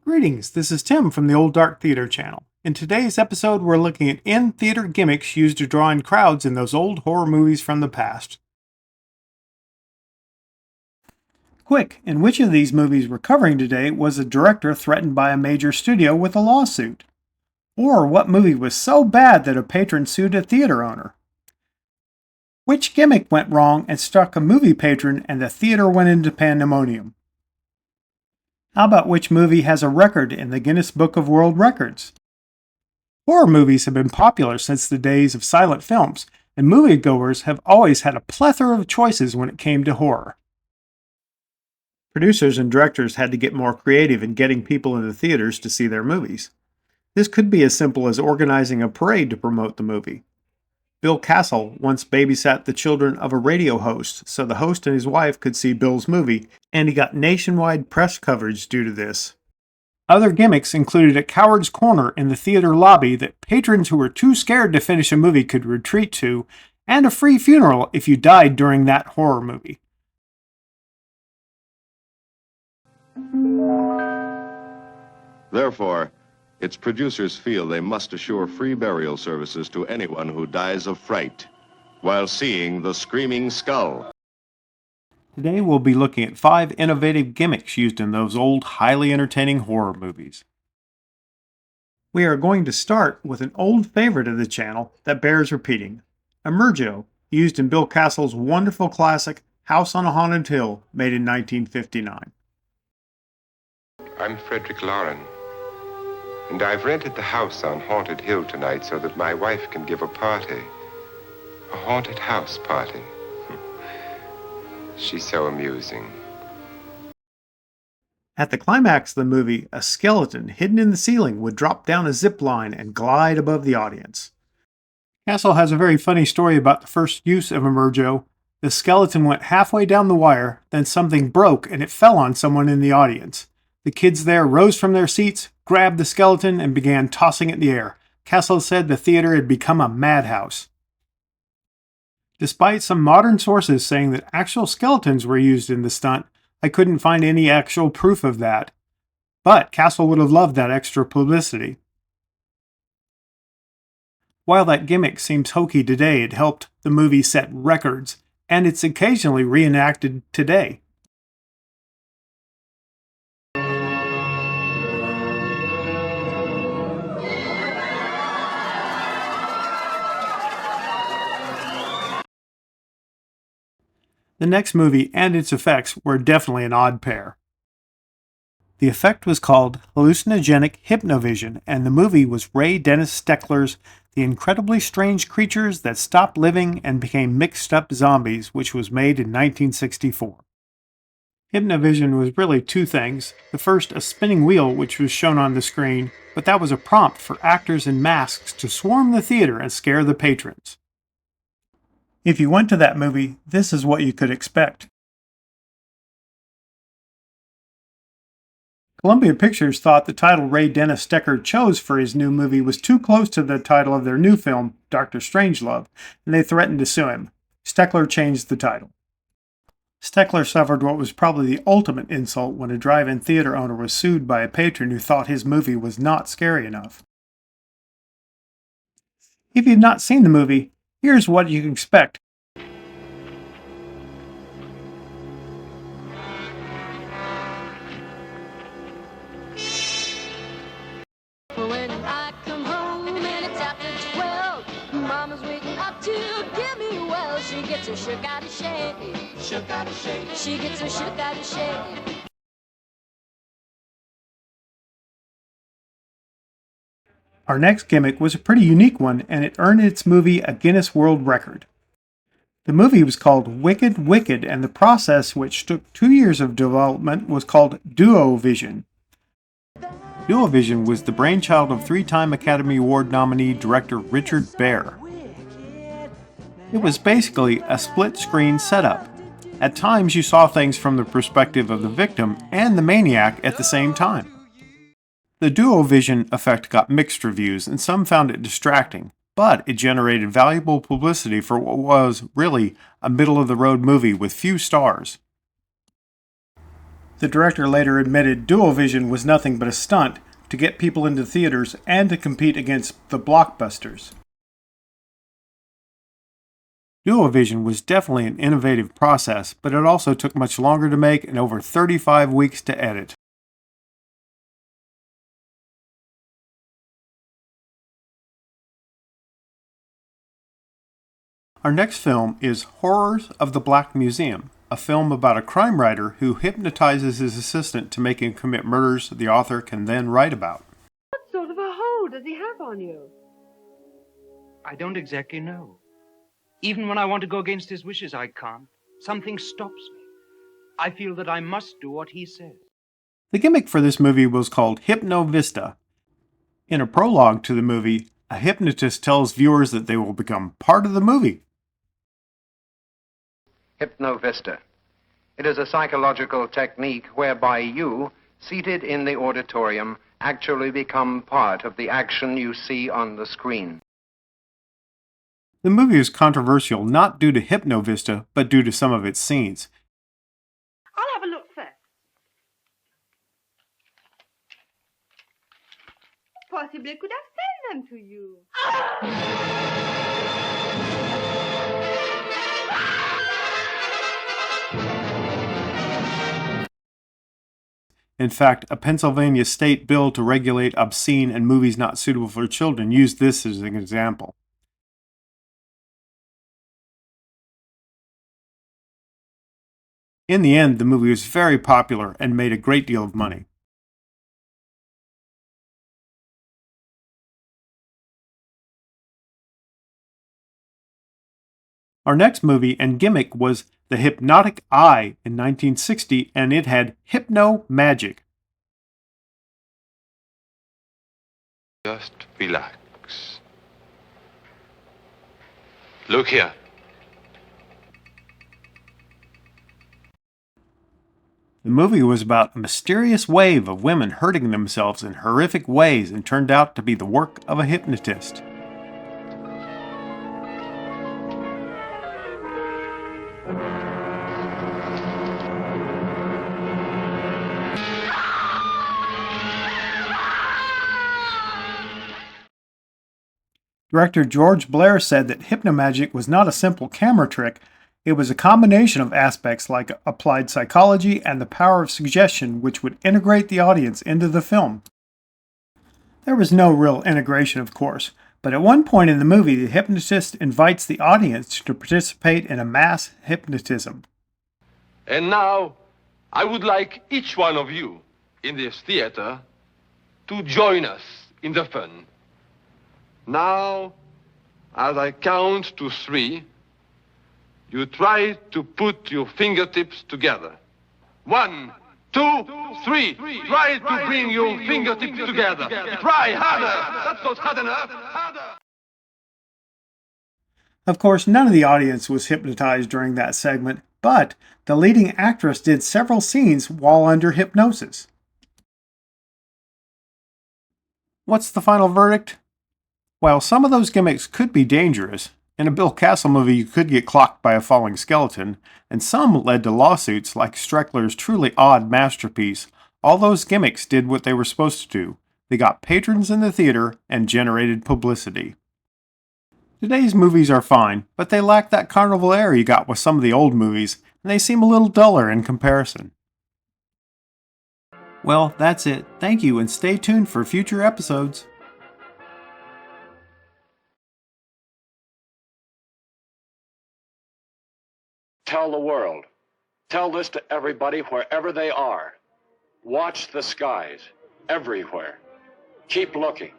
Greetings, this is Tim from the Old Dark Theater channel. In today's episode, we're looking at in-theater gimmicks used to draw in crowds in those old horror movies from the past. Quick, in which of these movies we're covering today was a director threatened by a major studio with a lawsuit? Or what movie was so bad that a patron sued a theater owner? Which gimmick went wrong and struck a movie patron and the theater went into pandemonium? How about which movie has a record in the Guinness Book of World Records? Horror movies have been popular since the days of silent films, and moviegoers have always had a plethora of choices when it came to horror. Producers and directors had to get more creative in getting people into theaters to see their movies. This could be as simple as organizing a parade to promote the movie. Bill Castle once babysat the children of a radio host so the host and his wife could see Bill's movie, and he got nationwide press coverage due to this. Other gimmicks included a coward's corner in the theater lobby that patrons who were too scared to finish a movie could retreat to, and a free funeral if you died during that horror movie. Therefore, its producers feel they must assure free burial services to anyone who dies of fright while seeing the Screaming Skull. Today we'll be looking at 5 innovative gimmicks used in those old, highly entertaining horror movies. We are going to start with an old favorite of the channel that bears repeating, Emergo, used in Bill Castle's wonderful classic House on a Haunted Hill, made in 1959. I'm Frederick Lauren, and I've rented the house on Haunted Hill tonight so that my wife can give a party. A haunted house party. She's so amusing. At the climax of the movie, a skeleton hidden in the ceiling would drop down a zip line and glide above the audience. Castle has a very funny story about the first use of Emergo. The skeleton went halfway down the wire, then something broke and it fell on someone in the audience. The kids there rose from their seats, grabbed the skeleton, and began tossing it in the air. Castle said the theater had become a madhouse. Despite some modern sources saying that actual skeletons were used in the stunt, I couldn't find any actual proof of that. But Castle would have loved that extra publicity. While that gimmick seems hokey today, it helped the movie set records, and it's occasionally reenacted today. The next movie and its effects were definitely an odd pair. The effect was called hallucinogenic hypnovision, and the movie was Ray Dennis Steckler's The Incredibly Strange Creatures That Stopped Living and Became Mixed Up Zombies, which was made in 1964. Hypnovision was really two things. The first, a spinning wheel, which was shown on the screen, but that was a prompt for actors in masks to swarm the theater and scare the patrons. If you went to that movie, this is what you could expect. Columbia Pictures thought the title Ray Dennis Stecker chose for his new movie was too close to the title of their new film, Dr. Strangelove, and they threatened to sue him. Steckler changed the title. Steckler suffered what was probably the ultimate insult when a drive-in theater owner was sued by a patron who thought his movie was not scary enough. If you've not seen the movie, here's what you can expect. When I come home and it's after 12, Mama's waiting up to give me well. She gets her shook out of shape. Shook out of shape. She gets her shook out of shape. Our next gimmick was a pretty unique one, and it earned its movie a Guinness World Record. The movie was called Wicked Wicked, and the process, which took 2 years of development, was called Duovision. Duovision was the brainchild of 3-time Academy Award nominee director Richard Baer. It was basically a split-screen setup. At times you saw things from the perspective of the victim and the maniac at the same time. The Duovision effect got mixed reviews, and some found it distracting, but it generated valuable publicity for what was really a middle-of-the-road movie with few stars. The director later admitted dual vision was nothing but a stunt to get people into theaters and to compete against the blockbusters. Dual vision was definitely an innovative process, but it also took much longer to make and over 35 weeks to edit. Our next film is Horrors of the Black Museum, a film about a crime writer who hypnotizes his assistant to make him commit murders the author can then write about. What sort of a hold does he have on you? I don't exactly know. Even when I want to go against his wishes, I can't. Something stops me. I feel that I must do what he says. The gimmick for this movie was called Hypno Vista. In a prologue to the movie, a hypnotist tells viewers that they will become part of the movie. Hypnovista. It is a psychological technique whereby you, seated in the auditorium, actually become part of the action you see on the screen. The movie is controversial not due to Hypnovista, but due to some of its scenes. I'll have a look first. Possibly could have sent them to you. In fact, a Pennsylvania state bill to regulate obscene and movies not suitable for children used this as an example. In the end, the movie was very popular and made a great deal of money. Our next movie and gimmick was The Hypnotic Eye in 1960, and it had hypno magic. Just relax. Look here. The movie was about a mysterious wave of women hurting themselves in horrific ways and turned out to be the work of a hypnotist. Director George Blair said that hypnomagic was not a simple camera trick, it was a combination of aspects like applied psychology and the power of suggestion which would integrate the audience into the film. There was no real integration, of course, but at one point in the movie the hypnotist invites the audience to participate in a mass hypnotism. And now, I would like each one of you in this theater to join us in the fun. Now, as I count to 3, you try to put your fingertips together. 1, 2, 3. Try to bring your fingertips together. Try harder. That's not hard enough. Harder. Of course, none of the audience was hypnotized during that segment, but the leading actress did several scenes while under hypnosis. What's the final verdict? While some of those gimmicks could be dangerous, in a Bill Castle movie you could get clocked by a falling skeleton, and some led to lawsuits like Streckler's truly odd masterpiece, all those gimmicks did what they were supposed to do. They got patrons in the theater and generated publicity. Today's movies are fine, but they lack that carnival air you got with some of the old movies, and they seem a little duller in comparison. Well, that's it. Thank you, and stay tuned for future episodes. Tell the world. Tell this to everybody wherever they are. Watch the skies everywhere. Keep looking.